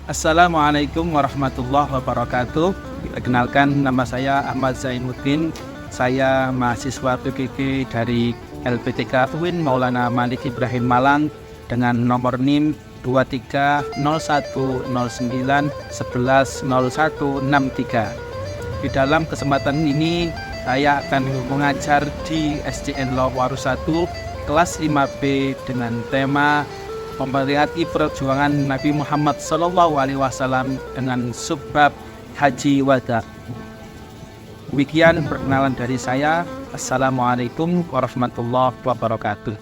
Assalamualaikum warahmatullahi wabarakatuh. Perkenalkan, nama saya Ahmad Zainuddin. Saya mahasiswa PKK dari LPTK UIN Maulana Malik Ibrahim Malang dengan nomor NIM 230109110163. Di dalam kesempatan ini saya akan mengajar di SDN Lawaru 1 kelas 5B dengan tema memperingati perjuangan Nabi Muhammad SAW dengan subbab Haji Wada. Demikian perkenalan dari saya. Assalamualaikum warahmatullahi wabarakatuh.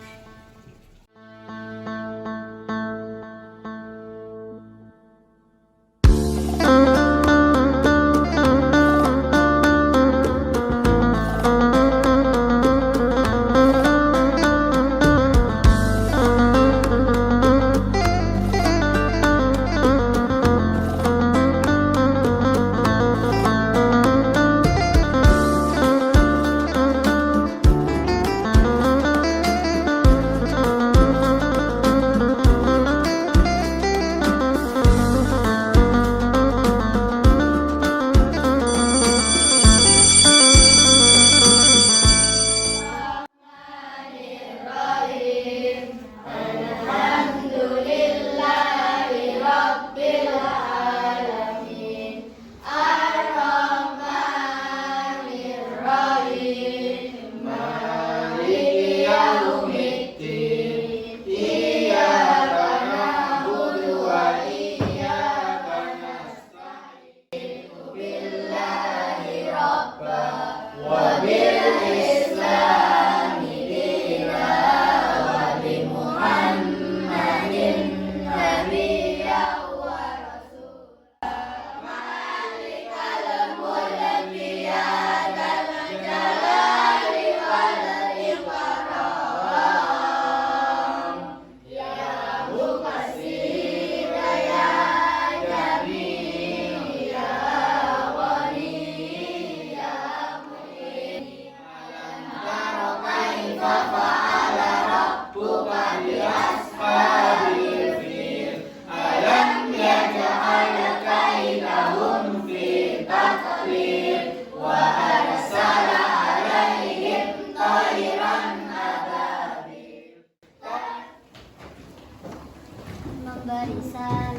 Memberi salam.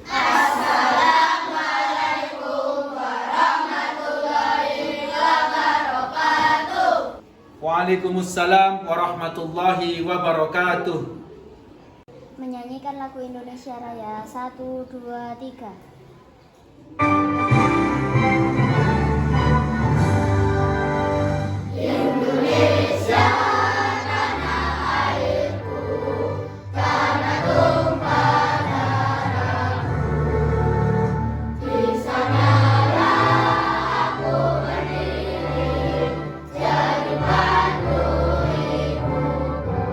Assalamualaikum warahmatullahi wabarakatuh. Waalaikumsalam warahmatullahi wabarakatuh. Menyanyikan lagu Indonesia Raya 1, 2, 3. Indonesia tanah airku, tanah tumpah darahku. Di sanalah aku berdiri, jadi pandu ibuku.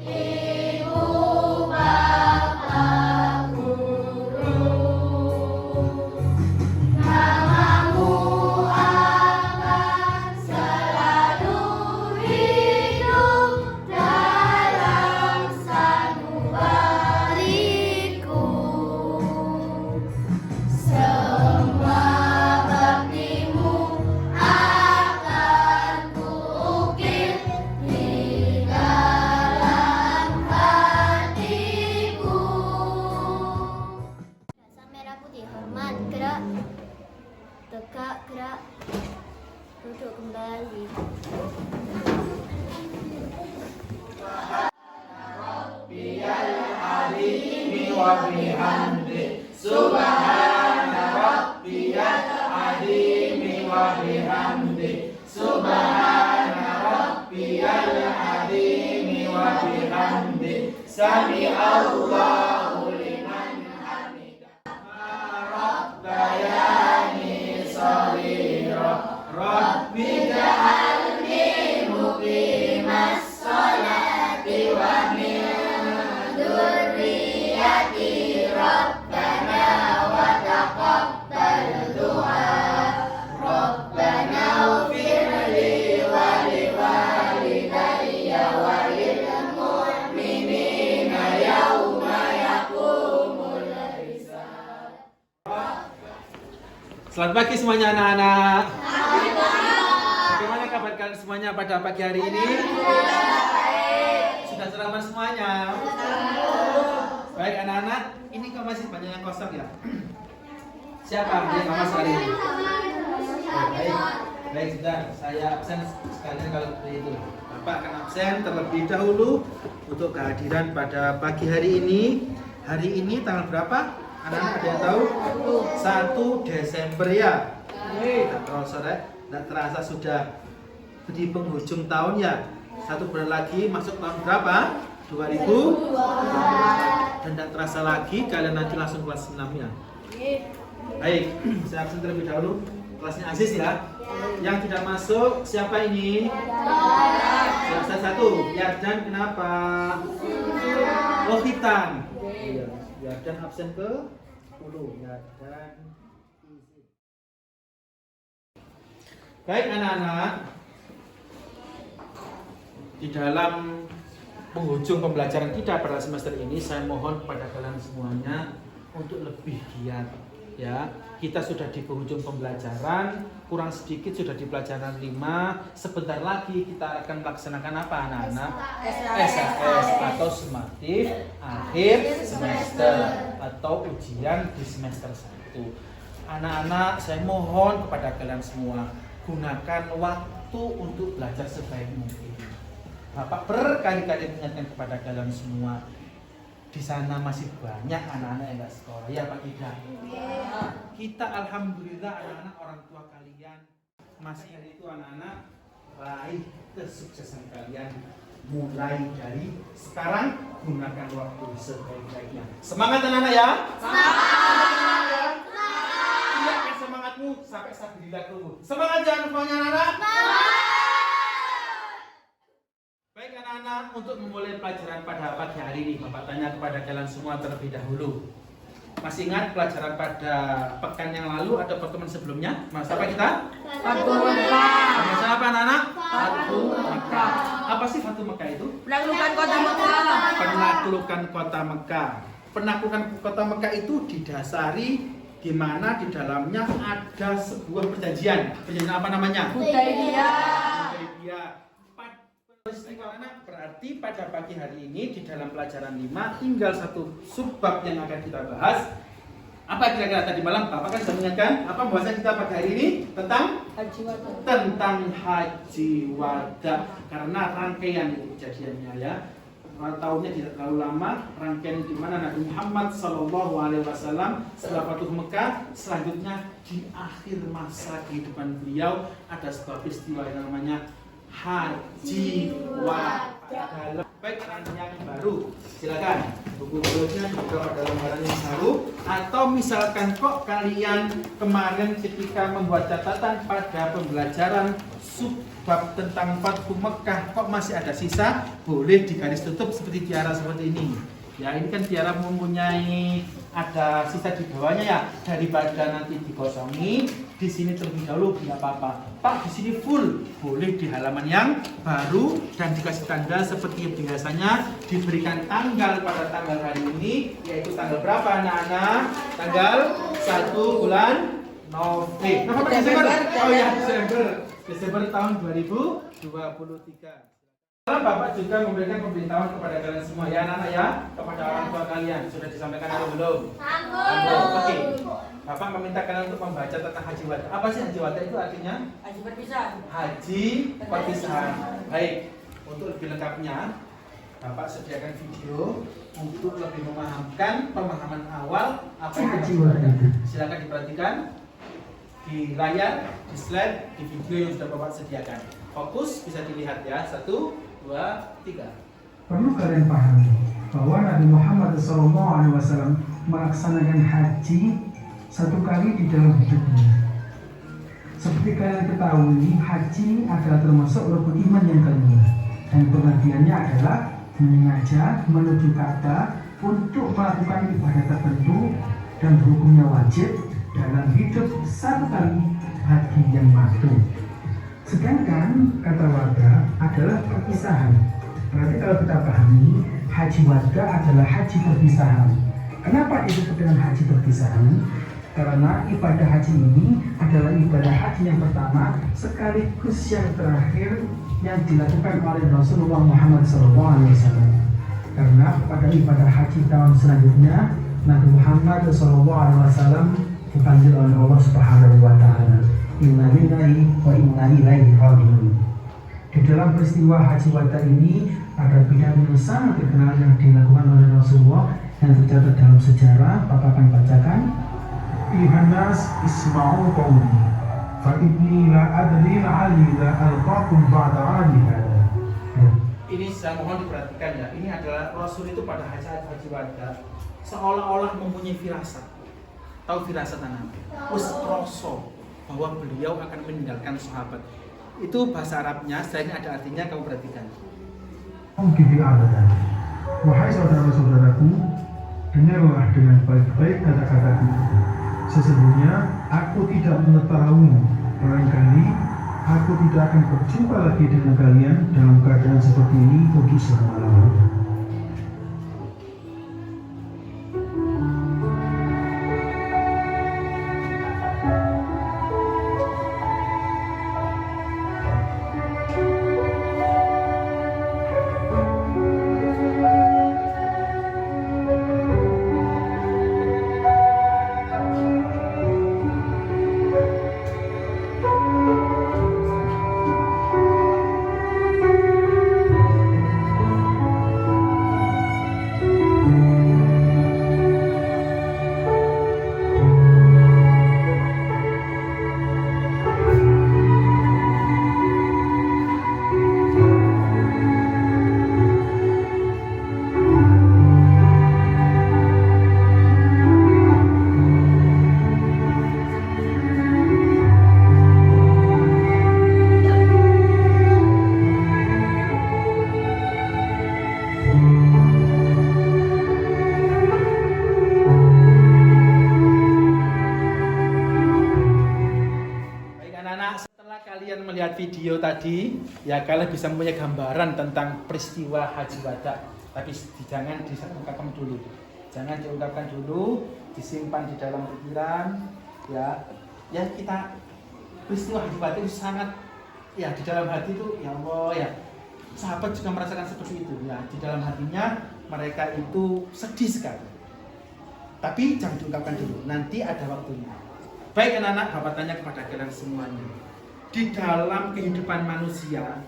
Ibu bapak guru, namamu akan selalu hidup dalam sanubariku. Semua baktimu akan kuukir di dalam hatiku. Rasa merah putih hormat, gerak. Tegak, gerak. Duduk kembali. Rabbiyal alimi wa bihamdi, subhana rabbiyal alimi wa bihamdi, subhana rabbiyal alimi wa bihamdi, Sami Allahu liman hamidah. Rabbayani shaghira. Rabbi ja'alni muqimas sholati wa min dzurriyyati Rabbana wa taqabbal du'a. Rabbana ighfir li wa li walidayya wa lil mu'minina yauma yaqumul hisab. Selamat pagi semuanya anak-anak. Bagaimana kabar kalian semuanya pada pagi hari ini? Sudah sarapan semuanya? Baik anak-anak, ini kok masih banyak yang kosong ya? Siapa yang nggak masuk hari ini? Baik, baik sudah. Saya absen sekalian kalau seperti itu. Bapak akan absen terlebih dahulu untuk kehadiran pada pagi hari ini. Hari ini tanggal berapa? Anak-anak ada yang tahu? 1 Desember ya. Tidak terasa sudah di penghujung tahun ya. 1 bulan lagi masuk tahun berapa? 2000. Dan tidak terasa lagi kalian nanti langsung kelas 6 ya. Baik, saya absen terlebih dahulu. Kelasnya Aziz ya. Yang tidak masuk siapa ini? Saya 1. Yardan kenapa? Oh Hitan. Iya. Yardan absen ke 10. Yardan izin. Baik anak-anak, di dalam penghujung pembelajaran kita pada semester ini, saya mohon kepada kalian semuanya untuk lebih giat. Ya, kita sudah di penghujung pembelajaran, kurang sedikit sudah di pelajaran 5. Sebentar lagi kita akan melaksanakan apa anak-anak? SAS atau summatif akhir semester atau ujian di semester 1. Anak-anak, saya mohon kepada kalian semua, gunakan waktu untuk belajar sebaik mungkin. Bapak berkali-kali mengingatkan kepada kalian semua, di sana masih banyak anak-anak yang nggak sekolah, ya Pak Ida. Kita alhamdulillah anak-anak orang tua kalian masih hari itu anak-anak raih kesuksesan kalian mulai dari sekarang. Gunakan waktu sebaik-baiknya. Semangat anak-anak ya. Semangat. Iya, semangatmu sampai sabdillah dulu. Semangat jangan semuanya anak-anak. Baik anak-anak, untuk memulai pelajaran pada pagi hari ini, Bapak tanya kepada kalian semua terlebih dahulu. Masih ingat pelajaran pada pekan yang lalu atau pertemuan sebelumnya? Masa apa kita? Fatu Mekah. Masa apa anak-anak? Fatu Mekah. Apa sih Fatu Mekah itu? Penaklukan kota Mekah. Penaklukan kota Mekah. Penaklukan kota Mekah itu didasari di mana di dalamnya ada sebuah perjanjian. Perjanjian apa namanya? Hudaybiyah. Anak, berarti pada pagi hari ini di dalam pelajaran 5 tinggal satu subbab yang akan kita bahas. Apa kira-kira tadi malam Bapak kan sudah mengingatkan apa bahasan kita pagi hari ini tentang Haji Wada. Tentang haji wada. Karena rangkaian kejadiannya ya, tahunnya tidak terlalu lama, rangkaian di mana Nabi Muhammad SAW setelah Fatuh Mekah, selanjutnya di akhir masa kehidupan beliau ada sebuah peristiwa yang namanya Haji Wada. Baik anak yang baru, silakan buku-bukunya dibuka pada lembaran yang baru. Atau misalkan kok kalian kemarin ketika membuat catatan pada pembelajaran subbab tentang Fathu Mekah kok masih ada sisa, boleh digaris tutup seperti tiara seperti ini. Ya ini kan tiara mempunyai ada sisa di bawahnya ya, daripada nanti dikosongi di sini terlebih dahulu tidak apa-apa. Pak di sini full, boleh di halaman yang baru dan dikasih tanda seperti yang biasanya diberikan tanggal pada tanggal hari ini, yaitu tanggal berapa anak-anak? Tanggal 1 bulan Desember. Oh ya Desember tahun 2023. Bapak juga memberikan pemberitahuan kepada kalian semua ya anak-anak ya, kepada orang tua kalian. Sudah disampaikan atau belum? Oke. Bapak meminta kalian untuk membaca tentang haji wada. Apa sih haji wada itu artinya? Haji perpisahan. Haji perpisahan. Baik. Untuk lebih lengkapnya, Bapak sediakan video untuk lebih memahamkan pemahaman awal apa itu haji wada. Silakan diperhatikan di layar, di slide, di video yang sudah Bapak sediakan. Fokus bisa dilihat ya. 1, 2, 3. Perlu kalian pahami bahwa Nabi Muhammad SAW melaksanakan haji 1 kali di dalam hidupnya. Seperti kalian ketahui, haji adalah termasuk rukun iman yang kelima, dan pengertiannya adalah mengajak menuju Ka'bah untuk melakukan ibadah tertentu dan hukumnya wajib dalam hidup 1 kali haji yang makruh. Sedangkan kata wada adalah perpisahan. Berarti kalau kita pahami, haji wada adalah haji perpisahan. Kenapa disebut dengan haji perpisahan? Karena ibadah haji ini adalah ibadah haji yang pertama sekaligus yang terakhir yang dilakukan oleh Rasulullah Muhammad SAW. Karena pada ibadah haji tahun selanjutnya Nabi Muhammad SAW dipanggil oleh Allah Subhanahu wa Ta'ala, Inna lillahi wa inna ilaihi raji'un. Di dalam peristiwa haji wada ini ada pidato yang sangat terkenal yang dilakukan oleh Rasulullah yang tercatat dalam sejarah. Bapak akan bacakan. Ihanas isma'u qawli fa inni la adri la'ali la alqakum ba'da ali hada. Ini saya mohon diperhatikan ya. Ini adalah Rasul itu pada haji wada seolah-olah mempunyai firasat. Tahu firasat anak? Ustroso bahwa beliau akan meninggalkan sahabat. Itu bahasa Arabnya. Setelah ini ada artinya, kamu perhatikan. Wahai saudara-saudaraku, dengarlah dengan baik-baik kata-kataku. Sesungguhnya aku tidak mengetahui, barangkali aku tidak akan berjumpa lagi dengan kalian dalam keadaan seperti ini untuk selama-lamanya. Kalian melihat video tadi, ya kalian bisa mempunyai gambaran tentang peristiwa haji wada. Tapi jangan diungkapkan dulu, jangan diungkapkan dulu, disimpan di dalam pikiran. Ya kita peristiwa haji wada itu sangat, ya di dalam hati itu, ya Allah ya. Sahabat juga merasakan seperti itu, ya di dalam hatinya mereka itu sedih sekali. Tapi jangan diungkapkan dulu, nanti ada waktunya. Baik anak-anak, Bapak tanya kepada kalian semuanya. Di dalam kehidupan manusia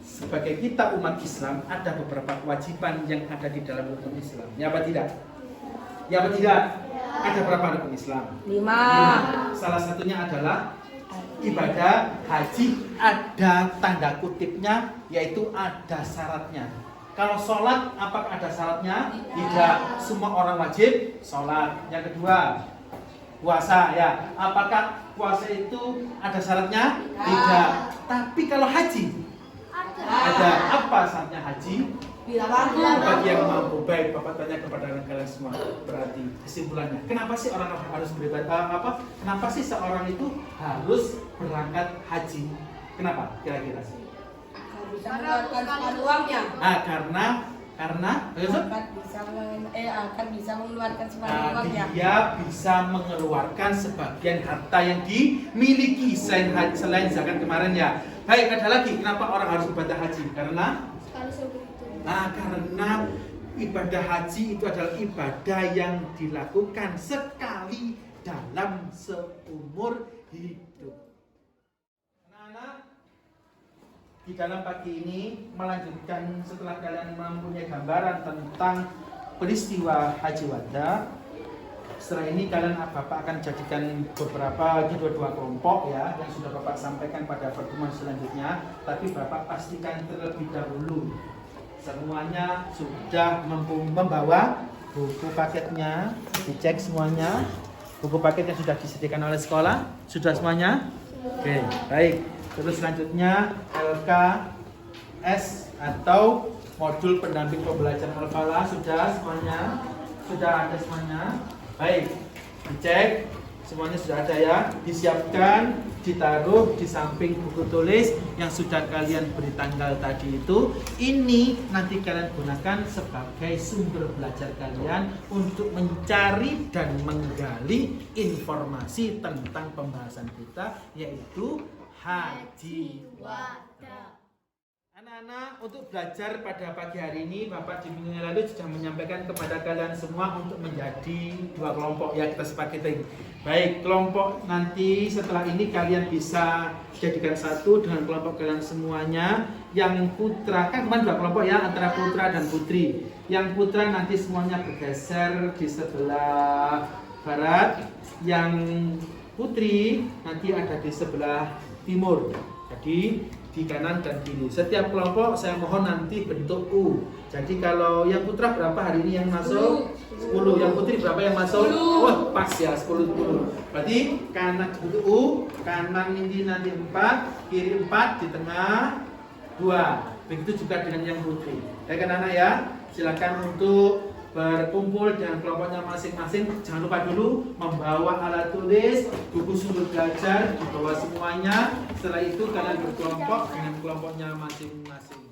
sebagai kita umat Islam ada beberapa kewajiban yang ada di dalam rukun Islam. Ya apa tidak? Ya apa tidak? Ada berapa rukun Islam? 5. Salah satunya adalah ibadah haji. Ada tanda kutipnya, yaitu ada syaratnya. Kalau sholat, apakah ada syaratnya? Tidak. Semua orang wajib sholat. Yang kedua, puasa ya. Apakah puasa itu ada syaratnya? Tidak. Tapi kalau haji ada. Apa syaratnya haji? Bagi yang mampu. Baik, Bapak tanya kepada kalian semua. Berarti kesimpulannya, kenapa sih orang harus beribadah? Kenapa sih seorang itu harus berangkat haji? Kenapa? Kira-kira sih? Karena uangnya. Karena akan bisa mengeluarkan sebagian uangnya. dia bisa mengeluarkan sebagian harta yang dimiliki selain zakat kemarin ya. Baik, ada lagi kenapa orang harus ibadah haji? Karena ibadah haji itu adalah ibadah yang dilakukan sekali dalam seumur hidup. Anak-anak, di dalam pagi ini melanjutkan setelah kalian mempunyai gambaran tentang peristiwa haji wada. Setelah ini kalian Bapak akan jadikan beberapa dua kelompok ya yang sudah Bapak sampaikan pada pertemuan selanjutnya. Tapi Bapak pastikan terlebih dahulu Semuanya sudah membawa buku paketnya, dicek semuanya. Buku paketnya sudah disediakan oleh sekolah, sudah semuanya? Oke, baik. Terus selanjutnya LKS atau modul pendamping pembelajaran Al-Falah sudah semuanya? Sudah ada semuanya? Baik, dicek. Semuanya sudah ada ya, disiapkan, ditaruh di samping buku tulis yang sudah kalian beri tanggal tadi itu. Ini nanti kalian gunakan sebagai sumber belajar kalian untuk mencari dan menggali informasi tentang pembahasan kita, yaitu Haji Wada. Anak-anak, untuk belajar pada pagi hari ini, Bapak di minggu yang lalu sudah menyampaikan kepada kalian semua untuk menjadi 2 kelompok ya, kita sepakati. Baik, kelompok nanti setelah ini kalian bisa jadikan satu dengan kelompok kalian semuanya. Yang putra, kan kemarin 2 kelompok ya, antara putra dan putri. Yang putra nanti semuanya bergeser di sebelah barat, yang putri nanti ada di sebelah timur. Jadi di kanan dan kiri. Setiap kelompok saya mohon nanti bentuk U. Jadi kalau yang putra berapa hari ini yang masuk? 10. Yang putri berapa yang masuk? Wah, pas ya, 10. Berarti kanan bentuk U, kanan ini nanti 4, kiri 4, di tengah 2. Begitu juga dengan yang putri. Ya kan anak ya? Silakan untuk berkumpul dengan kelompoknya masing-masing. Jangan lupa dulu membawa alat tulis, buku sumber belajar, dibawa semuanya. Setelah itu kalian berkelompok dengan kelompoknya masing-masing.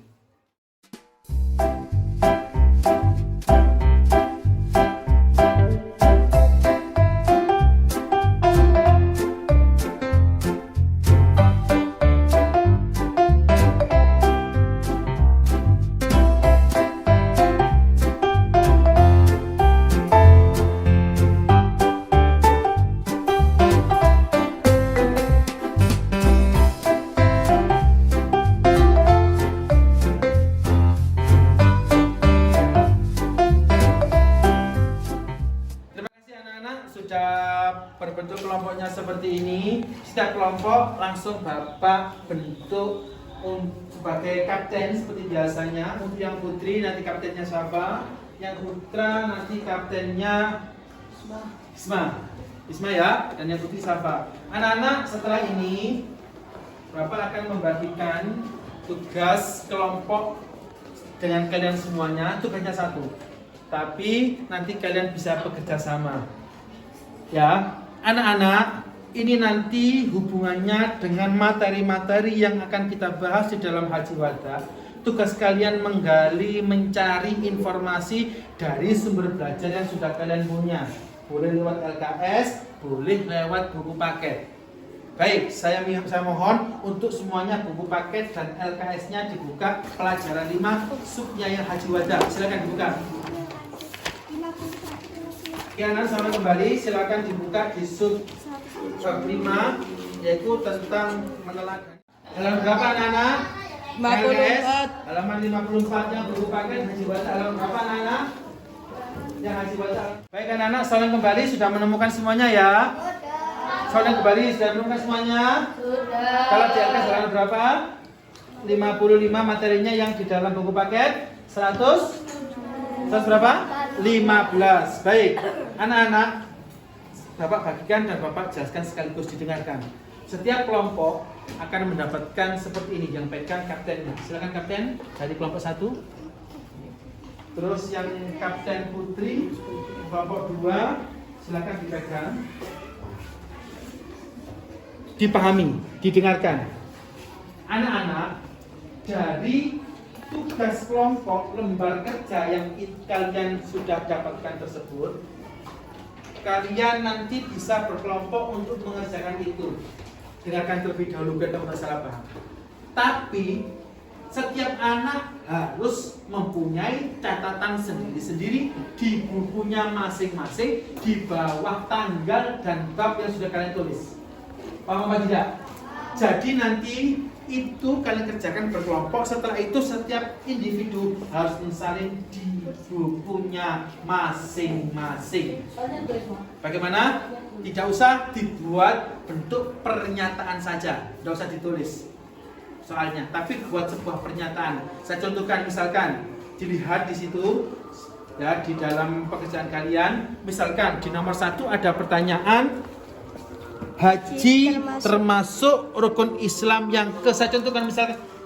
Berbentuk kelompoknya seperti ini. Setiap kelompok langsung Bapak bentuk sebagai kapten seperti biasanya. Untuk yang putri nanti kaptennya siapa? Yang putra nanti kaptennya Isma ya. Dan yang putri siapa? Anak-anak, setelah ini Bapak akan membagikan tugas kelompok dengan kalian semuanya. Tugasnya satu, tapi nanti kalian bisa bekerja sama ya. Anak-anak, ini nanti hubungannya dengan materi-materi yang akan kita bahas di dalam Haji Wada. Tugas kalian menggali, mencari informasi dari sumber belajar yang sudah kalian punya. Boleh lewat LKS, boleh lewat buku paket. Baik, saya mohon untuk semuanya buku paket dan LKS-nya dibuka pelajaran 5 Subyaya Haji Wada. Silakan dibuka. Ya, nanti sama kembali, silakan dibuka di sub 5, yaitu tentang meneladan. Halaman berapa anak-anak? 54. Halaman 54 yang buku paket Haji Wada. Halaman berapa anak-anak? Yang Haji Wada. Baik anak-anak, salam kembali, sudah menemukan semuanya ya? Salam kembali, sudah menemukan semuanya? Sudah. Kalau di atas halaman berapa? 55 materinya yang di dalam buku paket. 100 berapa? 15. Baik, anak-anak, Bapak bagikan dan Bapak jelaskan sekaligus didengarkan. Setiap kelompok akan mendapatkan seperti ini, yang pegang kaptennya. Silakan kapten dari kelompok 1. Terus yang kapten putri kelompok 2, silakan dipegang. Dipahami, didengarkan. Anak-anak, dari tugas kelompok lembar kerja yang kalian sudah dapatkan tersebut, kalian nanti bisa berkelompok untuk mengerjakan itu. Dengarkan terlebih dahulu biar tidak salah paham. Tapi setiap anak harus mempunyai catatan sendiri-sendiri di bukunya masing-masing di bawah tanggal dan bab yang sudah kalian tulis. Paham apa tidak? Jadi nanti itu kalian kerjakan berkelompok. Setelah itu setiap individu harus mensalin di bukunya masing-masing. Bagaimana? Tidak usah dibuat bentuk pernyataan saja, tidak usah ditulis soalnya, tapi buat sebuah pernyataan. Saya contohkan, misalkan dilihat di situ ya di dalam pekerjaan kalian. Misalkan di nomor 1 ada pertanyaan haji termasuk rukun Islam yang saya contohkan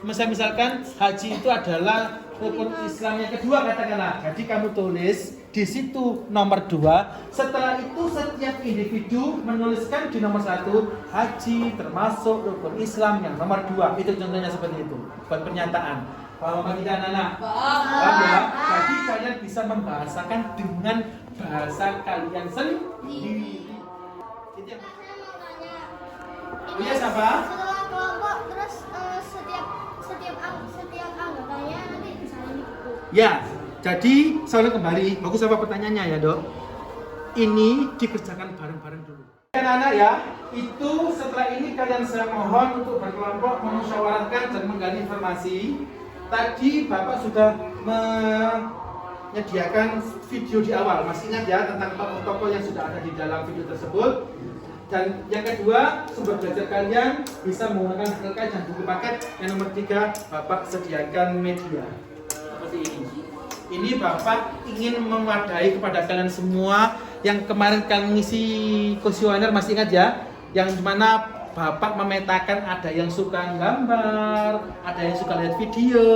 misalkan haji itu adalah rukun Islam yang kedua katakanlah. Jadi kamu tulis di situ nomor 2. Setelah itu setiap individu menuliskan di nomor 1 haji termasuk rukun Islam yang nomor 2. Itu contohnya seperti itu buat pernyataan. Paham apa tidak anak-anak? Paham ya? Jadi kalian bisa membahasakan dengan bahasa kalian sendiri. Itu yang punya siapa? Setelah kelompok terus setiap anggotanya nanti misalnya buku. Ya, jadi saya ulang kembali. Bagus apa pertanyaannya ya dok? Ini dikerjakan bareng-bareng dulu. Anak-anak ya, itu setelah ini kalian saya mohon untuk berkelompok memusyawarahkan dan menggali informasi. Tadi Bapak sudah menyediakan video di awal. Masih ingat ya tentang tokoh-tokoh yang sudah ada di dalam video tersebut. Dan yang kedua, sumber belajar kalian bisa menggunakan terkait dan buku paket. Yang nomor 3, Bapak sediakan media seperti ini. Ini Bapak ingin mewadahi kepada kalian semua yang kemarin kalian ngisi kuesioner, masih ingat ya? Yang dimana Bapak memetakan ada yang suka gambar, ada yang suka lihat video,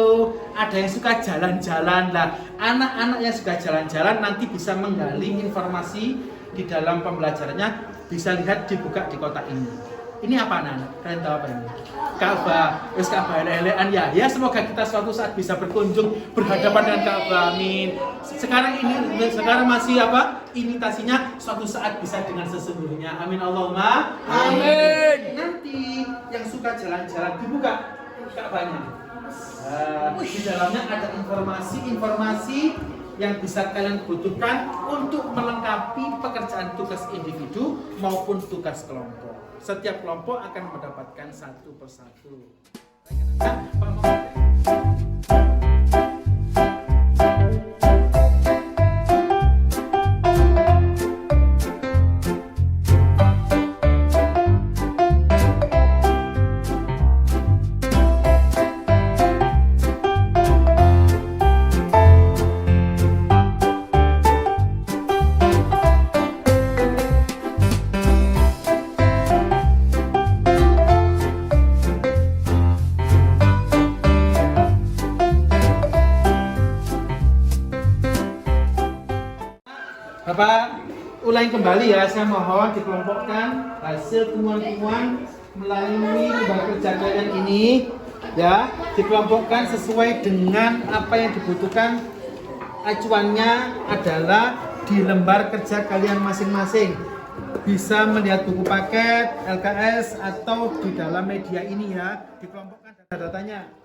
ada yang suka jalan-jalan. Lah, anak-anak yang suka jalan-jalan nanti bisa menggali informasi di dalam pembelajarannya. Bisa lihat dibuka di kotak ini. Ini apa anak-anak? Kalian tahu apa ini? Ka'bah. Wis Ka'bah lelean ya. Ya semoga kita suatu saat bisa berkunjung berhadapan dengan Ka'bah. Amin. Sekarang masih apa? Imitasinya suatu saat bisa dengan sesungguhnya. Amin Allahumma. Amin. Nanti yang suka jalan-jalan dibuka Ka'bahnya. Di dalamnya ada informasi yang bisa kalian butuhkan untuk melengkapi pekerjaan tugas individu maupun tugas kelompok. Setiap kelompok akan mendapatkan satu persatu. Bapak ulangi kembali ya, saya mohon dikelompokkan hasil temuan-temuan melalui lembar kerja kalian ini ya, dikelompokkan sesuai dengan apa yang dibutuhkan. Acuannya adalah di lembar kerja kalian masing-masing. Bisa melihat buku paket, LKS atau di dalam media ini ya, dikelompokkan data-datanya.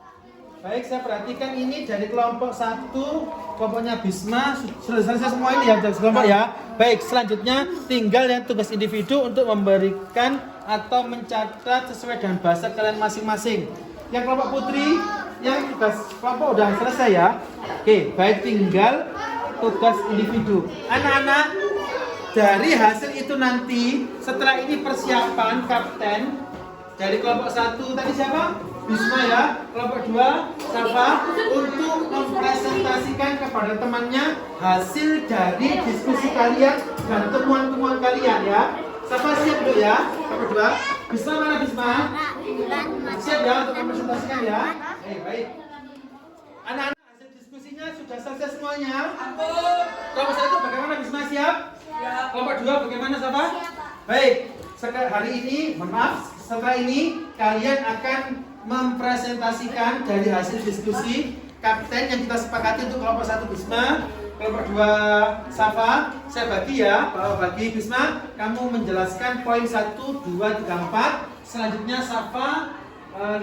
Baik, saya perhatikan ini dari kelompok 1, kelompoknya Bisma, sudah selesai semua ini ya, kelompok ya. Baik, selanjutnya tinggal yang tugas individu untuk memberikan atau mencatat sesuai dengan bahasa kalian masing-masing. Yang kelompok Putri, yang tugas kelompok udah selesai ya. Oke, baik, tinggal tugas individu. Anak-anak, dari hasil itu nanti, setelah ini persiapan kapten dari kelompok 1 tadi siapa? Bisma ya, kelompok 2 Safa, untuk mempresentasikan kepada temannya hasil dari diskusi kalian dan temuan-temuan kalian ya. Safa siap dulu ya, kelompok 2. Bisma mana Bisma? Siap ya untuk mempresentasikan ya. Baik. Anak-anak, hasil diskusinya sudah selesai semuanya. Kelompok 1 bagaimana Bisma, siap? Kelompok 2 bagaimana Safa? Baik. Hari ini, mohon maaf, setelah ini kalian akan mempresentasikan dari hasil diskusi kapten yang kita sepakati untuk kelompok 1 Bisma, kelompok 2 Safa. Saya bagi ya, bagi Bisma, kamu menjelaskan poin 1, 2, 3, 4. Selanjutnya Safa 5,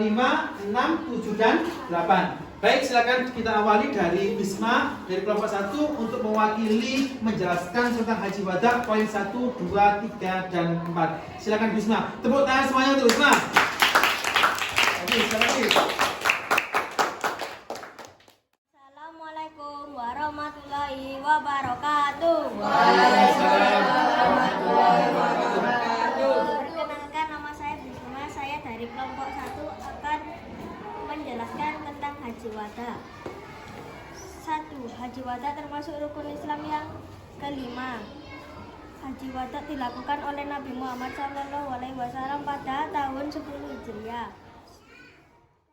6, 7, dan 8. Baik, silakan kita awali dari Bisma dari kelompok 1 untuk mewakili menjelaskan tentang Haji Wada poin 1, 2, 3, dan 4. Silakan Bisma. Tepuk tangan semuanya untuk Bisma. Assalamualaikum warahmatullahi wabarakatuh. Waalaikumsalam warahmatullahi wabarakatuh. Perkenalkan, nama saya Bisma. Saya dari kelompok 1 akan menjelaskan tentang Haji Wada. 1. Haji wada termasuk rukun Islam yang kelima. Haji wada dilakukan oleh Nabi Muhammad SAW pada tahun 10 Hijriah.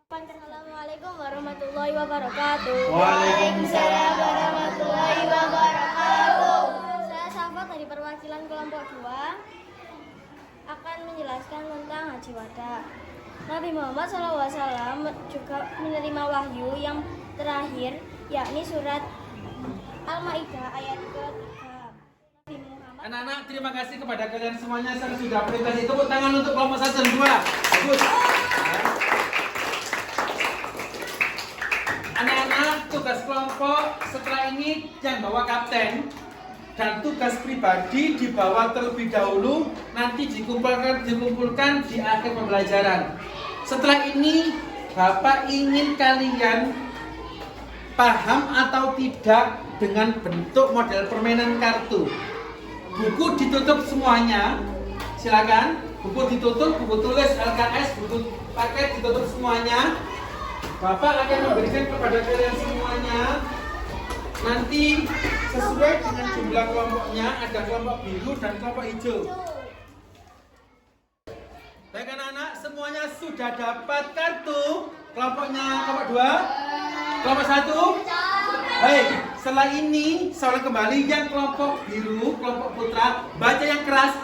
Assalamualaikum warahmatullahi wabarakatuh. Waalaikumsalam warahmatullahi wabarakatuh. Saya Safa dari perwakilan kelompok 2 akan menjelaskan tentang haji wada. Nabi Muhammad SAW juga menerima wahyu yang terakhir, yakni surat Al-Maidah ayat ke-3. Nabi Muhammad. Anak-anak, terima kasih kepada kalian semuanya. Saya sudah apresiasi. Tepuk tangan untuk kelompok 1 dan 2. Bagus. Anak-anak, tugas kelompok setelah ini yang bawa kapten dan tugas pribadi dibawa terlebih dahulu, nanti dikumpulkan di akhir pembelajaran. Setelah ini, Bapak ingin kalian paham atau tidak dengan bentuk model permainan kartu. Buku ditutup semuanya, silakan. Buku ditutup, buku tulis LKS, buku paket ditutup semuanya. Bapak akan memberikan kepada kalian semuanya nanti sesuai dengan jumlah kelompoknya, ada kelompok biru dan kelompok hijau. Baik anak-anak, semuanya sudah dapat kartu. Kelompoknya kelompok 2, kelompok 1. Baik, setelah ini saya kembali yang kelompok biru, kelompok putra, baca yang keras.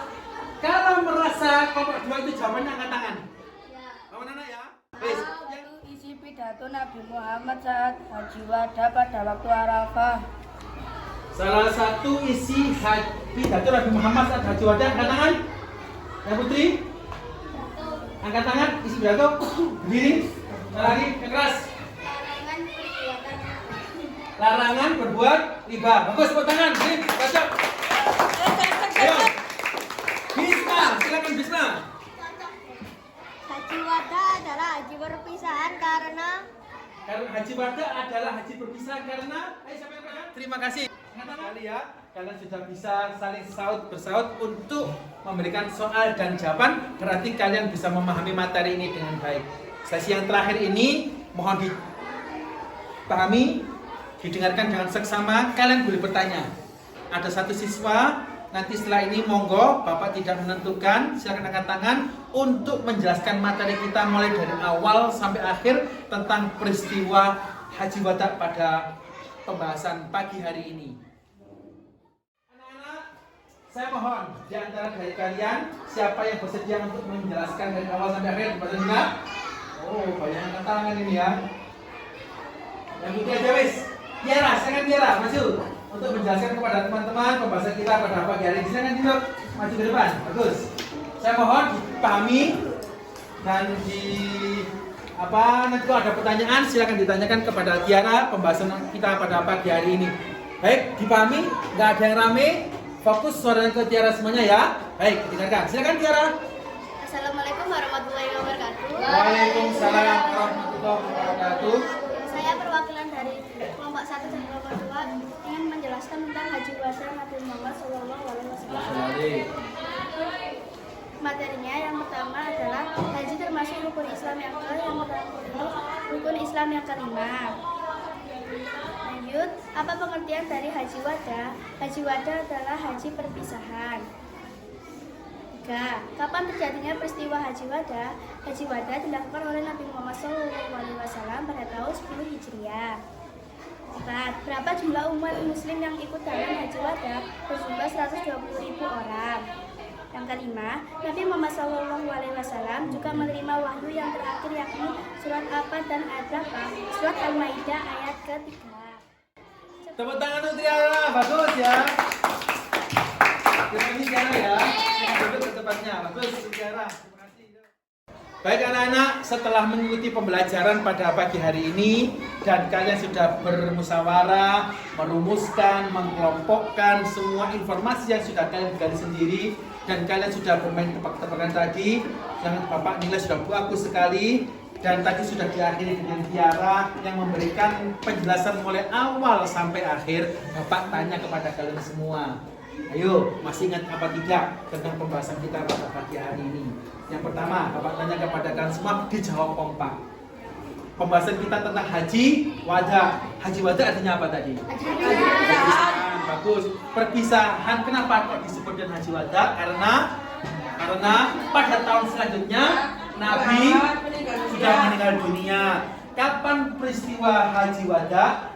Kalau merasa kelompok 2 itu jawabannya angkat tangan. Mau anak ya? Baik. Isi pidato Nabi Muhammad saat haji wada pada waktu Arafah. Salah satu isi pidato Nabi Muhammad saat haji wada, angkat tangan. Ya Putri? Angkat tangan, isi pidato. Berdiri. Lari ke keras. Larangan berbuat riba. Bagus, tepuk tangan. Berdiri, baca. Ayo. Bisma, silakan Bisma. Haji wada adalah haji perpisahan karena Haji wada adalah haji perpisahan karena siapa yang berkata? Terima kasih. Kali ya, kalian sudah bisa saling bersaut untuk memberikan soal dan jawaban. Berarti kalian bisa memahami materi ini dengan baik. Sesi yang terakhir ini mohon dipahami, didengarkan dengan seksama. Kalian boleh bertanya. Ada satu siswa. Nanti setelah ini monggo Bapak tidak menentukan, silakan angkat tangan untuk menjelaskan materi kita mulai dari awal sampai akhir tentang peristiwa haji wada pada pembahasan pagi hari ini. Anak-anak, saya mohon di antara dari kalian siapa yang bersedia untuk menjelaskan dari awal sampai akhir bersedia? Oh, banyak angkat tangan ini ya. Yang putih aja wis. Tiara, silakan Tiara, maju untuk menjelaskan kepada teman-teman pembahasan kita pada pagi hari ini. Silakan duduk, maju ke depan. Bagus. Saya mohon dipahami dan nanti kalau ada pertanyaan silakan ditanyakan kepada Tiara pembahasan kita pada pagi hari ini. Baik, dipahami? Nggak ada yang rame? Fokus suaranya ke Tiara semuanya ya. Baik, dengarkan. Silakan Tiara. Assalamualaikum warahmatullahi wabarakatuh. Waalaikumsalam warahmatullahi wabarakatuh. Saya perwakilan dari kelompok 1 dan kelompok 2 ingin menjelaskan tentang haji wada Nabi Muhammad SAW. Materinya yang pertama adalah haji termasuk rukun Islam yang kelima. Lanjut, apa pengertian dari haji wada? Haji wada adalah haji perpisahan. 3. Kapan terjadinya peristiwa haji wada? Haji wada dilakukan oleh Nabi Muhammad SAW pada tahun 10 Hijriah. 4. Berapa jumlah umat muslim yang ikut dalam haji wada? Berjumlah 120.000 orang. Yang kelima, Nabi Muhammad SAW juga menerima wahyu yang terakhir yakni surat apa dan ayat berapa? Surat Al-Maidah ayat ke-3. Tepuk tangan untuk Tiara, bagus ya. Terima kasih Tiara ya. Duduk ke tempatnya, bagus Tiara. Terima kasih. Baik anak-anak, setelah mengikuti pembelajaran pada pagi hari ini dan kalian sudah bermusyawarah, merumuskan, mengkelompokkan semua informasi yang sudah kalian gali sendiri dan kalian sudah bermain tebak-tebakan tadi, yang Bapak nilai sudah bagus sekali. Dan tadi sudah diakhiri dengan Tiara yang memberikan penjelasan mulai awal sampai akhir. Bapak tanya kepada kalian semua, ayo masih ingat apa tidak tentang pembahasan kita pada pagi hari ini? Yang pertama, Bapak tanya kepada kalian semua, dijawab kompak. pembahasan kita tentang haji wada. Haji wada artinya apa tadi? Perpisahan. Bagus. Perpisahan. Kenapa kok disebut dengan haji wada? Karena pada tahun selanjutnya Nabi sudah meninggal dunia. Kapan peristiwa haji wada?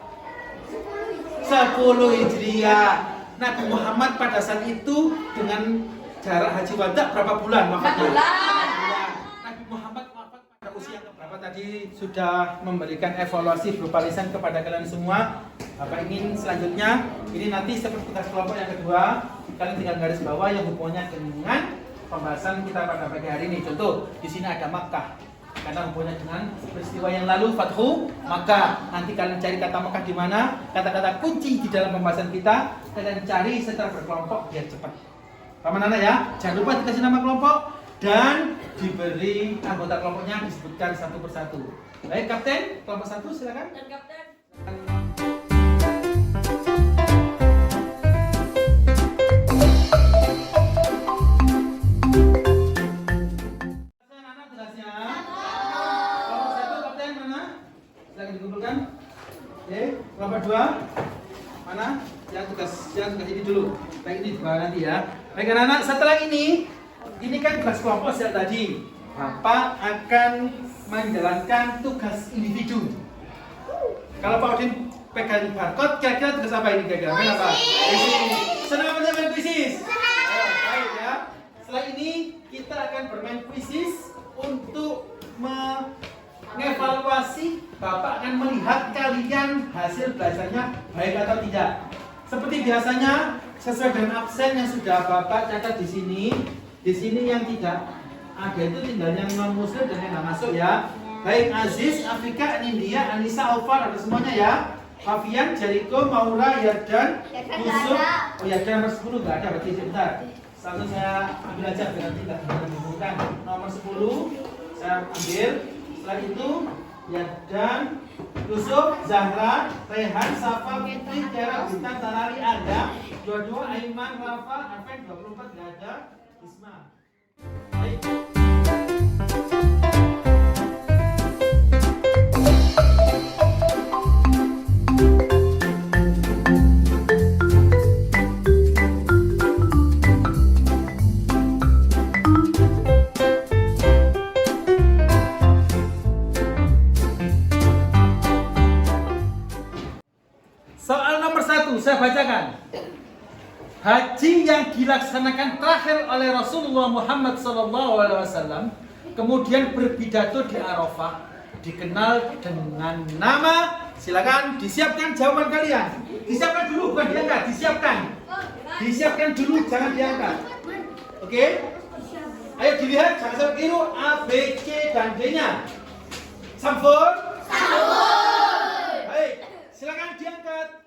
10 Hijriah. Nabi Muhammad pada saat itu dengan jarak haji wada berapa bulan wafatnya? 4 bulan. Nabi Muhammad wafat pada usia berapa tadi? Sudah memberikan evaluasi berupa lisan kepada kalian semua. Bapak ingin selanjutnya ini nanti seperti tugas kelompok yang kedua, kalian tinggal garis bawah yang hubungannya dengan pembahasan kita pada pagi hari ini. Contoh, di sini ada Makkah. Karena hubungannya dengan peristiwa yang lalu Fathu Makkah. Nanti kalian cari kata Makkah di mana, kata-kata kunci di dalam pembahasan kita, kalian cari secara berkelompok biar cepat. Paman anak ya, jangan lupa dikasih nama kelompok dan diberi anggota kelompoknya disebutkan satu persatu. Baik, Kapten, kelompok 1 silakan. Dan Kapten. Anak tugasnya. Kelompok 1 Kapten mana? Silakan dikumpulkan. Oke, kelompok 2 mana? Yang tugas ini dulu. Baik, ini dua nanti ya. Baik anak-anak, setelah ini kan tugas kelompok sejak tadi. Bapak akan menjalankan tugas individu. Kalau Pak Udin pegang barcode, kira-kira tugas apa ini kira-kira? Main apa? Kuisis. Senang apa main kuisis? Baik ya. Setelah ini kita akan bermain kuisis untuk mengevaluasi. Bapak akan melihat kalian hasil belajarnya baik atau tidak. Seperti biasanya, sesuai dengan absen yang sudah Bapak catat di sini yang tidak ada itu tinggal yang non muslim dan yang nggak masuk ya. Baik Aziz, Afika, Anindia, Anissa, Alfar, ada semuanya ya. Fafian, Jericho, Maura, Yardan, Yusuf. Oh Yardan nomor 10 nggak ada, berarti sebentar. Satu saya ambil aja biar nanti nggak menghubungkan. Nomor 10 saya ambil. Setelah itu Yardan, Yusuf, Zahra, Rehan, Safa, Fitri, Tiara, Bintang, Tarari, Ada, 22, Aiman, Rafa, Arfen, 24 nggak ada, Isma. Baik. Soal nomor 1 saya bacakan. Haji yang dilaksanakan terakhir oleh Rasulullah Muhammad SAW kemudian berpidato di Arafah dikenal dengan nama, silakan disiapkan jawaban kalian. Disiapkan dulu, bukan diangkat, disiapkan. Disiapkan dulu, jangan diangkat. Oke? Ayo dilihat, jangan sampai keliru A, B, C, dan D-nya. Sampun? Sampun. Baik, silakan diangkat.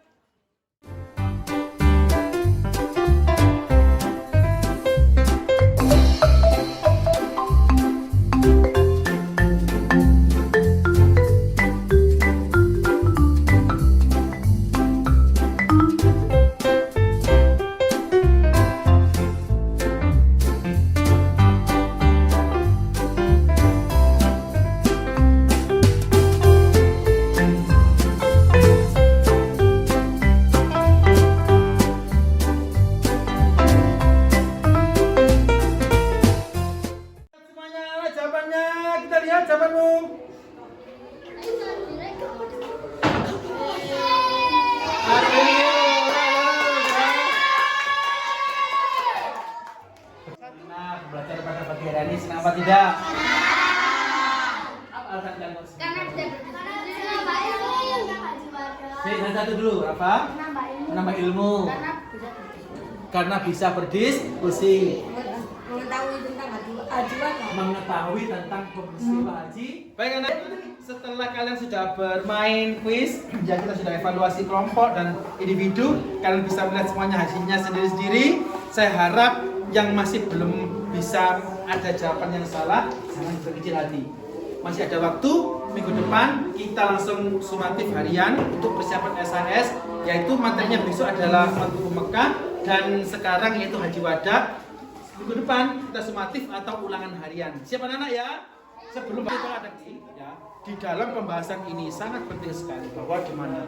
Belajar pada pagi hari ini senang apa tidak? Apa alasan kalian? Karena tidak Yang satu dulu apa? Menambah ilmu. Karena bisa berdiskusi. Mengetahui tentang haji wada. Mengetahui tentang peristiwa haji. Baik anak, setelah kalian sudah bermain kuis, ya kita sudah evaluasi kelompok dan individu, kalian bisa melihat semuanya hasilnya sendiri-sendiri. Saya harap yang masih belum bisa ada jawaban yang salah, jangan berkecil hati. Masih ada waktu, minggu depan kita langsung sumatif harian untuk persiapan SHS, yaitu materinya besok adalah Fathu Mekah dan sekarang yaitu Haji Wada. Minggu depan kita sumatif atau ulangan harian. Siap anak-anak ya? Sebelum itu ada ya, di dalam pembahasan ini sangat penting sekali bahwa di mana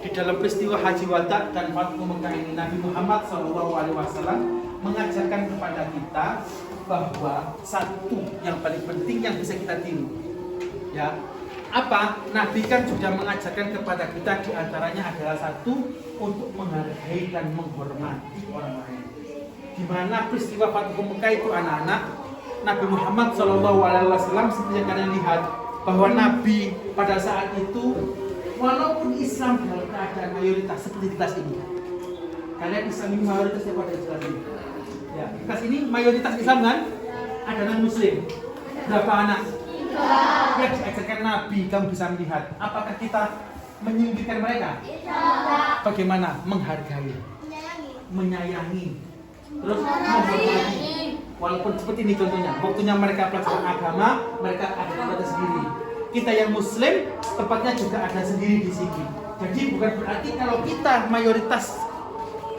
di dalam peristiwa Haji Wada dan Fathu Mekah ini Nabi Muhammad SAW mengajarkan kepada kita bahwa satu yang paling penting yang bisa kita tiru, ya apa? Nabi kan sudah mengajarkan kepada kita diantaranya adalah satu untuk menghargai dan menghormati orang lain. Di mana peristiwa Fathu Mekah itu anak-anak Nabi Muhammad SAW seperti yang kalian lihat bahwa Nabi pada saat itu walaupun Islam dalam keadaan mayoritas seperti di kelas ini, kalian Islam ini mayoritasnya pada Islam ini. Ya, di kelas ini mayoritas Islam kan? Ada non-Muslim. Berapa anak? Yang diajarkan Nabi, kamu bisa melihat. Apakah kita menyingkirkan mereka? Bagaimana? Menghargai, menyayangi, terus menghormati. Walaupun seperti ini contohnya, waktunya mereka pelajari agama, mereka ada tempatnya sendiri. Kita yang Muslim, tempatnya juga ada sendiri di sini. Jadi bukan berarti kalau kita mayoritas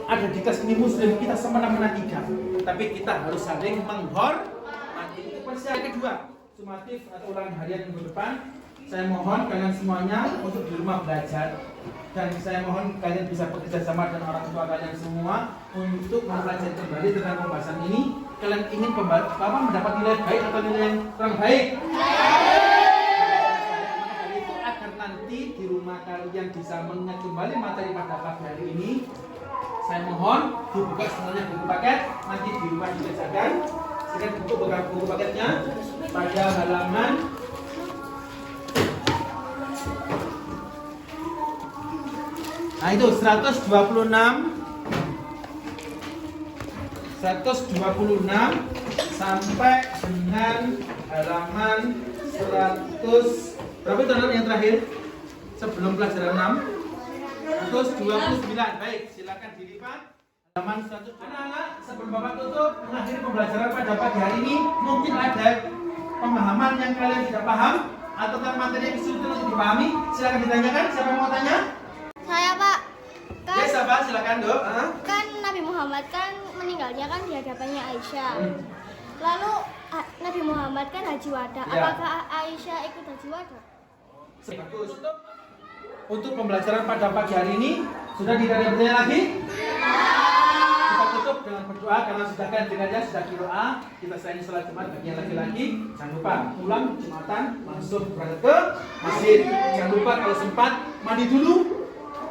ada di kelas ini Muslim, kita semena-mena tidak. Tapi kita harus saling menghormati. Itu persiapan kedua, sumatif atau ulangan harian minggu depan. Saya mohon kalian semuanya untuk di rumah belajar. Dan saya mohon kalian bisa bekerja sama dengan orang tua kalian semua untuk mempelajari kembali tentang pembahasan ini. Kalian ingin mendapat nilai baik atau nilai yang kurang baik? Agar nanti di rumah kalian bisa mengingat kembali materi pada pagi hari ini, saya mohon dibuka semuanya buku paket, nanti di rumah dikerjakan. Silakan buka buku paketnya pada halaman nah itu 126 sampai dengan halaman 100 berapa itu yang terakhir sebelum pelajaran 6 129. Baik, silakan dilipat halaman 100. Anak-anak, sebelum Bapak tutup mengakhiri pembelajaran pada pagi hari ini, mungkin ada pemahaman yang kalian tidak paham atau materi yang sulit untuk dipahami. Silakan ditanyakan. Siapa yang mau tanya? Saya Pak. Kan, Ya, siapa? Silakan, Dok. kan Nabi Muhammad kan meninggalnya kan di hadapannya Aisyah. Lalu Nabi Muhammad kan haji wada. Ya. Apakah Aisyah ikut haji wada? Bagus. Untuk pembelajaran pada pagi hari ini sudah tidak ada pertanyaan lagi? Kita tutup dengan berdoa karena sudah kan dengannya sudah doa. Kita selain sholat Jumat bagi yang laki-laki, jangan lupa pulang Jumatan langsung berangkat ke masjid. Jangan lupa kalau sempat mandi dulu,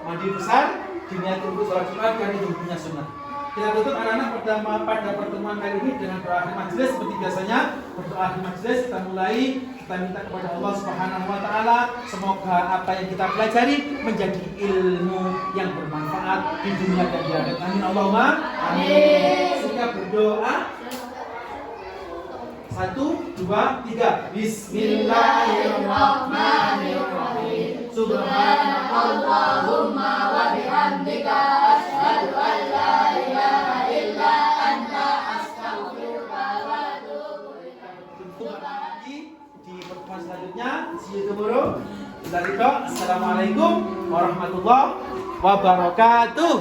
mandi besar, diniati untuk sholat Jumat karena itu hukumnya sunnah. Kita tutup anak-anak pada pertemuan kali ini dengan doa akhir majelis seperti biasanya. Berdoa akhir majelis kita mulai. Kita minta kepada Allah Subhanahu wa taala semoga apa yang kita pelajari menjadi ilmu yang bermanfaat di dunia dan di akhirat. Amin Allahumma amin. Kita berdoa 1, 2, 3. Bismillahirrahmanirrahim. Subhanakallahumma wa bihamdika asyhadu an la ilaha illa anta astaghfiruka wa atubu ilaik. Di pertemuan selanjutnya, see you tomorrow. Assalamualaikum warahmatullahi wabarakatuh.